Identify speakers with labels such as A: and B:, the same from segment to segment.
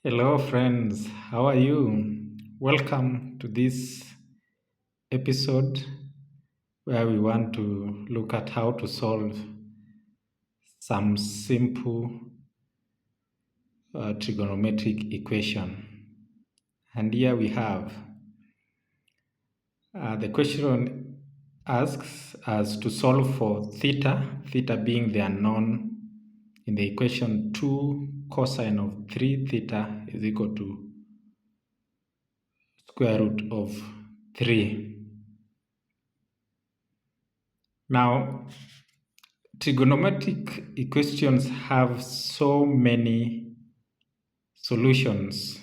A: Hello, friends. How are you? Welcome to this episode where we want to look at how to solve some simple trigonometric equation. And here we have the question asks us to solve for theta being the unknown in the equation 2 cosine of 3 theta is equal to square root of 3. Now, trigonometric equations have so many solutions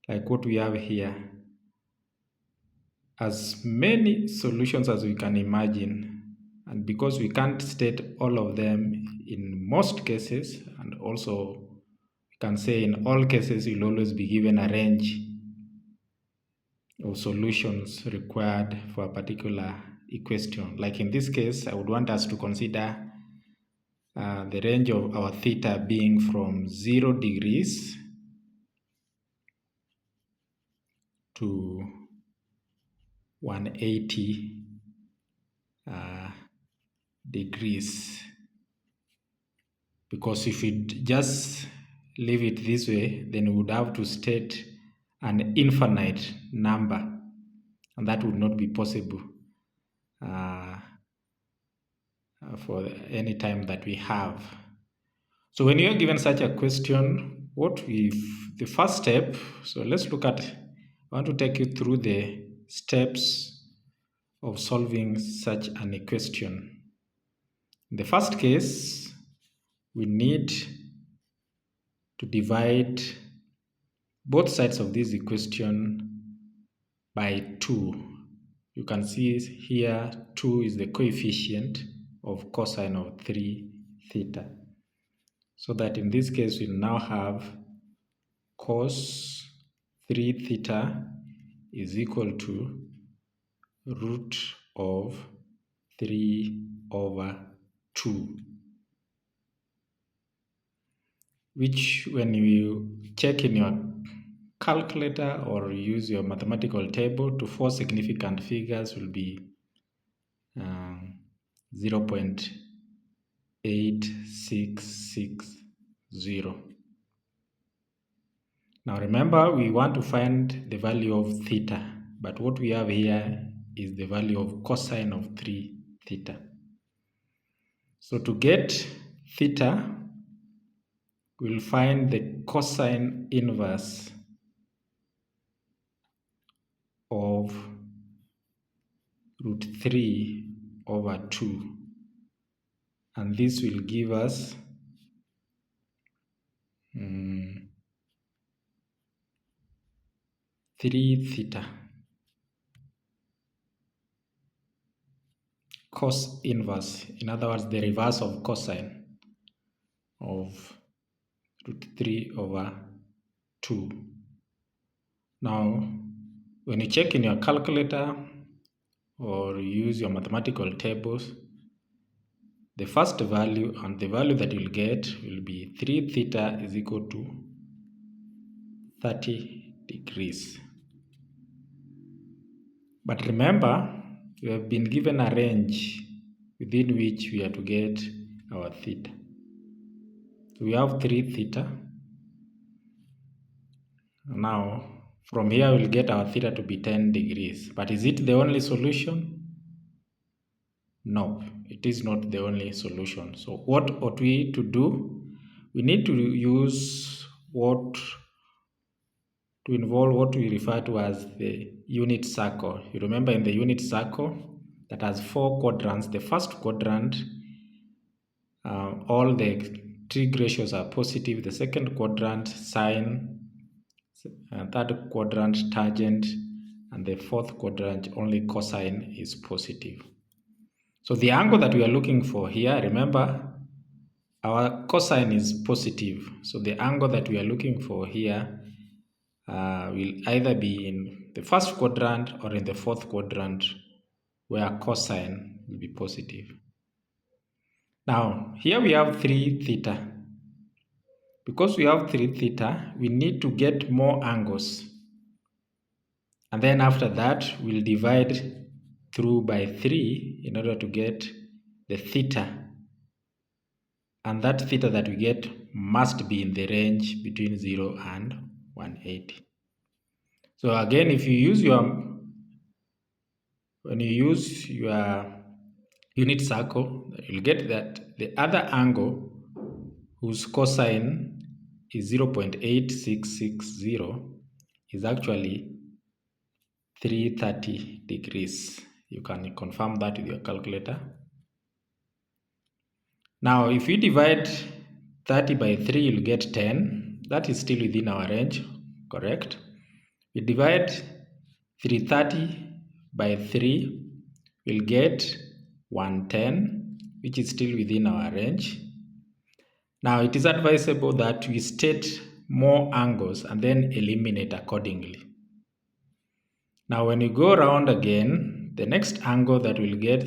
A: like what we have here, as many solutions as we can imagine. And because we can't state all of them in most cases, and also we can say in all cases you'll always be given a range of solutions required for a particular equation. Like in this case, I would want us to consider the range of our theta being from 0 degrees to 180 degrees. Because if we just leave it this way, then we would have to state an infinite number, and that would not be possible for any time that we have. So when you are given such a question, the first step, so let's look at, I want to take you through the steps of solving such an equation. In the first case, we need to divide both sides of this equation by 2. You can see here 2 is the coefficient of cosine of 3 theta. So that in this case, we now have cos 3 theta is equal to root of 3 over 2. Which when you check in your calculator or use your mathematical table to 4 significant figures will be 0.8660. Now remember, we want to find the value of theta, but what we have here is the value of cosine of 3 theta. So to get theta, we'll find the cosine inverse of root 3 over 2. And this will give us 3 theta. Cos inverse, in other words, the reverse of cosine of root 3 over 2. Now, when you check in your calculator or use your mathematical tables, the first value and the value that you'll get will be 3 theta is equal to 30 degrees. But remember, we have been given a range within which we are to get our theta. So we have 3 theta. Now, from here we'll get our theta to be 10 degrees. But is it the only solution? No, it is not the only solution. So what ought we to do? We need to use to involve what we refer to as the unit circle. You remember in the unit circle that has 4 quadrants. The first quadrant, all the trig ratios are positive. The second quadrant, sine. Third quadrant, tangent. And the fourth quadrant, only cosine is positive. So the angle that we are looking for here, remember, our cosine is positive. So the angle that we are looking for here will either be in the first quadrant or in the fourth quadrant where cosine will be positive. Now, here we have 3 theta because we have 3 theta, we need to get more angles. And then after that, we'll divide through by 3 in order to get the theta. And that theta that we get must be in the range between 0 and 180. So again, if you use when you use your unit circle, you'll get that the other angle whose cosine is 0.8660 is actually 330 degrees. You can confirm that with your calculator. Now, if you divide 30 by 3, you'll get 10. That is still within our range, correct? We divide 330 by 3, we'll get 110, which is still within our range. Now, it is advisable that we state more angles and then eliminate accordingly. Now, when you go around again, the next angle that we'll get,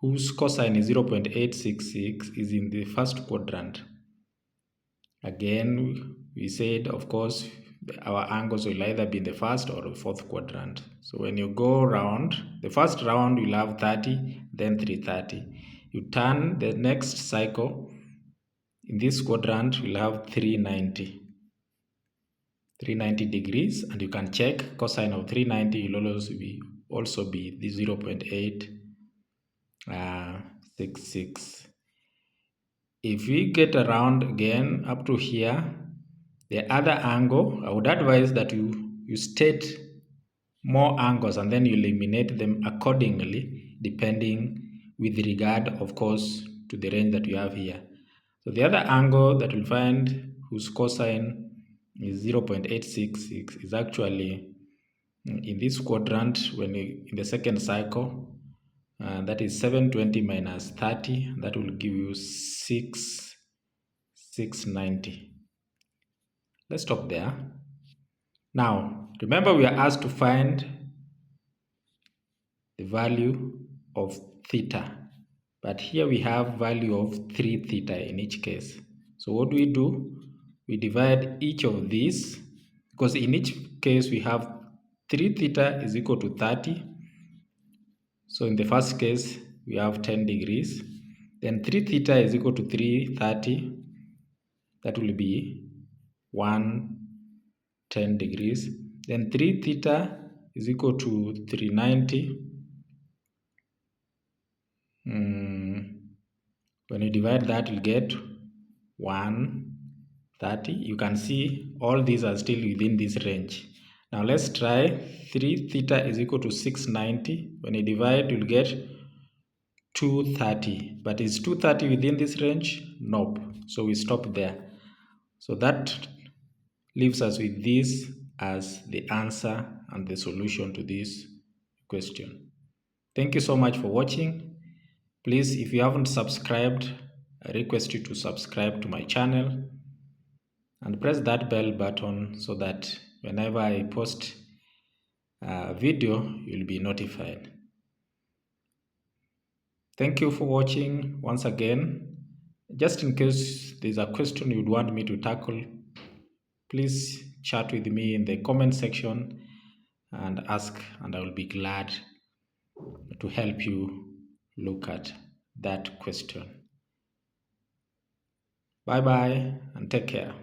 A: whose cosine is 0.866, is in the first quadrant. Again, we said, of course, our angles will either be in the first or the fourth quadrant. So when you go around, the first round you'll have 30, then 330. You turn the next cycle, in this quadrant we'll have 390. 390 degrees, and you can check cosine of 390 will also be the 0.866. If we get around again up to here, the other angle, I would advise that you state more angles and then you eliminate them accordingly, depending with regard, of course, to the range that you have here. So the other angle that you'll find whose cosine is 0.866 is actually in this quadrant in the second cycle. That is 720 minus 30. That will give you 690. Let's stop there. Now, remember we are asked to find the value of theta. But here we have value of 3 theta in each case. So what do? We divide each of these, because in each case we have 3 theta is equal to 30. So in the first case, we have 10 degrees. Then 3 theta is equal to 330. That will be 110 degrees. Then 3 theta is equal to 390. When you divide that, you'll get 130. You can see all these are still within this range. Now let's try 3 theta is equal to 690. When you divide, you'll get 230. But is 230 within this range? Nope. So we stop there. So that leaves us with this as the answer and the solution to this question. Thank you so much for watching. Please, if you haven't subscribed, I request you to subscribe to my channel and press that bell button so that whenever I post a video, you'll be notified. Thank you for watching once again. Just in case there's a question you'd want me to tackle, please chat with me in the comment section and ask, and I will be glad to help you look at that question. Bye bye and take care.